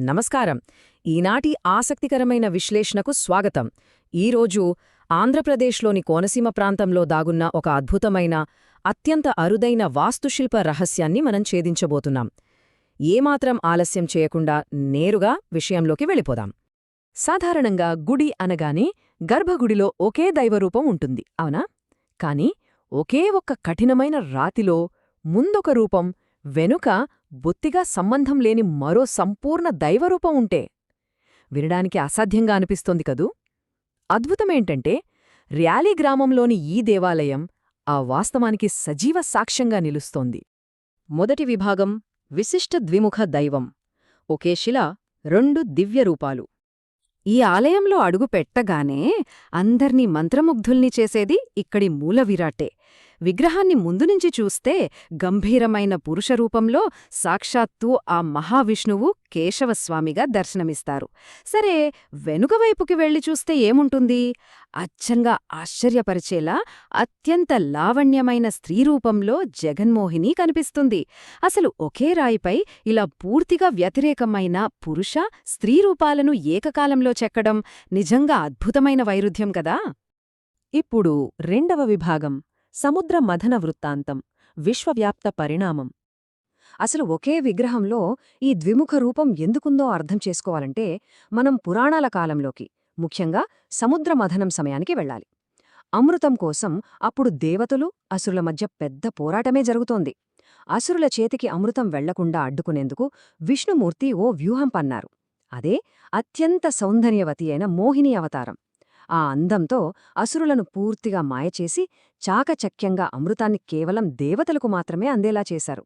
నమస్కారం. ఈనాటి ఆసక్తికరమైన విశ్లేషణకు స్వాగతం. ఈరోజు ఆంధ్రప్రదేశ్లోని కోనసీమ ప్రాంతంలో దాగున్న ఒక అద్భుతమైన, అత్యంత అరుదైన వాస్తుశిల్ప రహస్యాన్ని మనం ఛేదించబోతున్నాం. ఏమాత్రం ఆలస్యం చేయకుండా నేరుగా విషయంలోకి వెళ్ళిపోదాం. సాధారణంగా గుడి అనగానే గర్భగుడిలో ఒకే దైవరూపం ఉంటుంది, అవునా? కాని ఒకే ఒక్క కఠినమైన రాతిలో ముందొక రూపం, వెనుక బొత్తిగా సంబంధం లేని మరో సంపూర్ణ దైవరూపం ఉంటే వినడానికి అసాధ్యంగా అనిపిస్తోంది కదూ? అద్భుతమేంటంటే, ర్యాలీ గ్రామంలోని ఈ దేవాలయం ఆ వాస్తవానికి సజీవ సాక్ష్యంగా నిలుస్తోంది. మొదటి విభాగం విశిష్ట ద్విముఖ దైవం. ఒకే శిల, రెండు దివ్యరూపాలు. ఈ ఆలయంలో అడుగు పెట్టగానే అందర్నీ మంత్రముగ్ధుల్ని చేసేది ఇక్కడి మూలవిరాట్టే. విగ్రహాన్ని ముందునుంచి చూస్తే గంభీరమైన పురుషరూపంలో సాక్షాత్తూ ఆ మహావిష్ణువు కేశవస్వామిగా దర్శనమిస్తారు. సరే, వెనుకవైపుకి వెళ్లి చూస్తే ఏముంటుంది? అచ్చంగా ఆశ్చర్యపరిచేలా అత్యంత లావణ్యమైన స్త్రీరూపంలో జగన్మోహిని కనిపిస్తుంది. అసలు ఒకే రాయిపై ఇలా పూర్తిగా వ్యతిరేకమైన పురుష, స్త్రీరూపాలను ఏకకాలంలో చెక్కడం నిజంగా అద్భుతమైన వైరుధ్యం కదా. ఇప్పుడు రెండవ విభాగం సముద్ర మథన వృత్తాంతం, విశ్వవ్యాప్త పరిణామం. అసలు ఒకే విగ్రహంలో ఈ ద్విముఖ రూపం ఎందుకుందో అర్థం చేసుకోవాలంటే మనం పురాణాల కాలంలోకి, ముఖ్యంగా సముద్ర మథనం సమయానికి వెళ్ళాలి. అమృతం కోసం అప్పుడు దేవతలు, అసురుల మధ్య పెద్ద పోరాటమే జరుగుతోంది. అసురుల చేతికి అమృతం వెళ్లకుండా అడ్డుకునేందుకు విష్ణుమూర్తి ఓ వ్యూహం పన్నారు. అదే అత్యంత సౌందర్యవతి అయిన మోహిని అవతారం. ఆ అందంతో అసురులను పూర్తిగా మాయచేసి చాకచక్యంగా అమృతాన్ని కేవలం దేవతలకు మాత్రమే అందేలా చేశారు.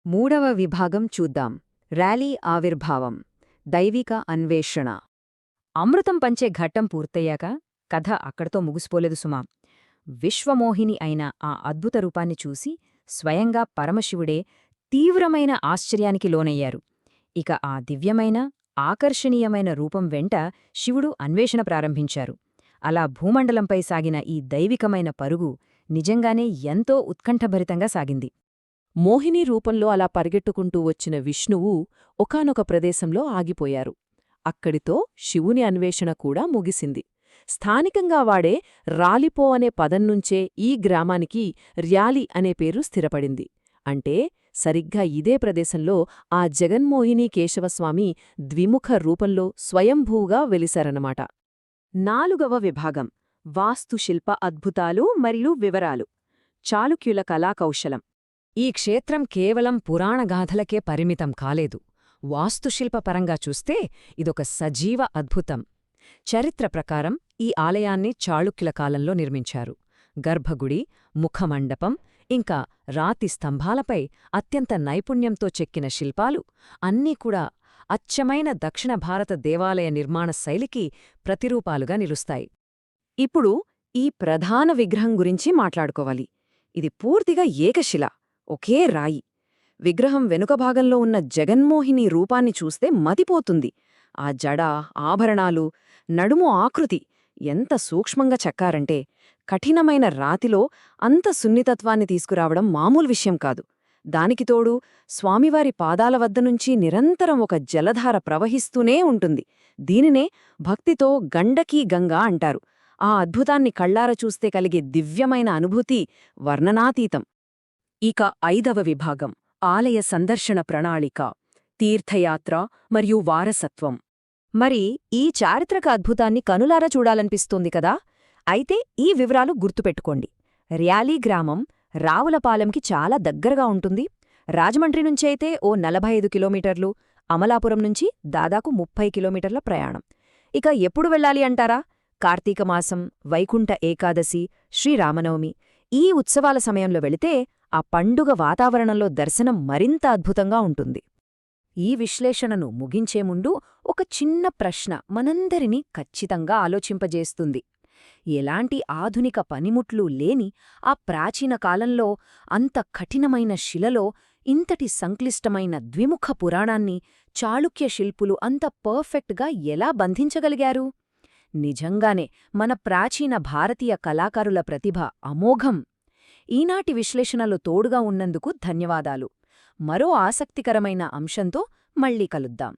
మూడవ విభాగం చూద్దాం. ర్యాలీ ఆవిర్భావం, దైవిక అన్వేషణ. అమృతం పంచే ఘట్టం పూర్తయ్యాక కథ అక్కడితో ముగిసిపోలేదు సుమా. విశ్వమోహిని అయిన ఆ అద్భుత రూపాన్ని చూసి స్వయంగా పరమశివుడే తీవ్రమైన ఆశ్చర్యానికి లోనయ్యారు. ఇక ఆ దివ్యమైన, ఆకర్షణీయమైన రూపం వెంట శివుడు అన్వేషణ ప్రారంభించారు. అలా భూమండలంపై సాగిన ఈ దైవికమైన పరుగు నిజంగానే ఎంతో ఉత్కంఠభరితంగా సాగింది. మోహిని రూపంలో అలా పరిగెట్టుకుంటూ వచ్చిన విష్ణువు ఒకానొక ప్రదేశంలో ఆగిపోయారు. అక్కడితో శివుని అన్వేషణ కూడా ముగిసింది. స్థానికంగా వాడే రాలిపో అనే పదంనుంచే ఈ గ్రామానికి ర్యాలి అనే పేరు స్థిరపడింది. అంటే సరిగ్గా ఇదే ప్రదేశంలో ఆ జగన్మోహిని కేశవస్వామి ద్విముఖ రూపంలో స్వయంభూగా వెలిశారన్నమాట. నాలుగవ విభాగం వాస్తుశిల్ప అద్భుతాలు మరియు వివరాలు, చాళుక్యుల కళాకౌశలం. ఈ క్షేత్రం కేవలం పురాణగాథలకే పరిమితం కాలేదు. వాస్తుశిల్పపరంగా చూస్తే ఇదొక సజీవ అద్భుతం. చరిత్ర ప్రకారం ఈ ఆలయాన్ని చాళుక్యుల కాలంలో నిర్మించారు. గర్భగుడి, ముఖమండపం, ఇంకా రాతి స్తంభాలపై అత్యంత నైపుణ్యంతో చెక్కిన శిల్పాలు అన్నీ కూడా అచ్చమైన దక్షిణ భారత దేవాలయ నిర్మాణ శైలికి ప్రతిరూపాలుగా నిలుస్తాయి. ఇప్పుడు ఈ ప్రధాన విగ్రహం గురించి మాట్లాడుకోవాలి. ఇది పూర్తిగా ఏకశిల, ఒకే రాయి. విగ్రహం వెనుక భాగంలో ఉన్న జగన్మోహిని రూపాన్ని చూస్తే మతిపోతుంది. ఆ జడ, ఆభరణాలు, నడుము ఆకృతి ఎంత సూక్ష్మంగా చెక్కారంటే కఠినమైన రాతిలో అంత సున్నితత్వాన్ని తీసుకురావడం మామూలు విషయం కాదు. దానికి తోడు స్వామివారి పాదాల వద్దనుంచి నిరంతరం ఒక జలధార ప్రవహిస్తూనే ఉంటుంది. దీనినే భక్తితో గండకీ గంగా అంటారు. ఆ అద్భుతాన్ని కళ్ళార చూస్తే కలిగే దివ్యమైన అనుభూతి వర్ణనాతీతం. ఇక ఐదవ విభాగం ఆలయ సందర్శన ప్రణాళిక, తీర్థయాత్ర మరియు వారసత్వం. మరి ఈ చారిత్రక అద్భుతాన్ని కనులార చూడాలనిపిస్తోంది కదా? అయితే ఈ వివరాలు గుర్తుపెట్టుకోండి. ర్యాలీ గ్రామం రావులపాలెంకి చాలా దగ్గరగా ఉంటుంది. రాజమండ్రి నుంచైతే ఓ 45 కిలోమీటర్లు, అమలాపురం నుంచి దాదాపు 30 కిలోమీటర్ల ప్రయాణం. ఇక ఎప్పుడు వెళ్ళాలి అంటారా? కార్తీకమాసం, వైకుంఠ ఏకాదశి, శ్రీరామనవమి ఈ ఉత్సవాల సమయంలో వెళితే ఆ పండుగ వాతావరణంలో దర్శనం మరింత అద్భుతంగా ఉంటుంది. ఈ విశ్లేషణను ముగించే ముందు ఒక చిన్న ప్రశ్న మనందరినీ ఖచ్చితంగా ఆలోచింపజేస్తుంది. ఎలాంటి ఆధునిక పనిముట్లు లేని ఆ ప్రాచీన కాలంలో అంత కఠినమైన శిలలో ఇంతటి సంక్లిష్టమైన ద్విముఖ పురాణాన్ని చాళుక్య శిల్పులు అంత పర్ఫెక్ట్గా ఎలా బంధించగలిగారు? నిజంగానే మన ప్రాచీన భారతీయ కళాకారుల ప్రతిభ అమోఘం. ఈనాటి విశ్లేషణలో తోడుగా ఉన్నందుకు ధన్యవాదాలు. మరో ఆసక్తికరమైన అంశంతో మళ్ళీ కలుద్దాం.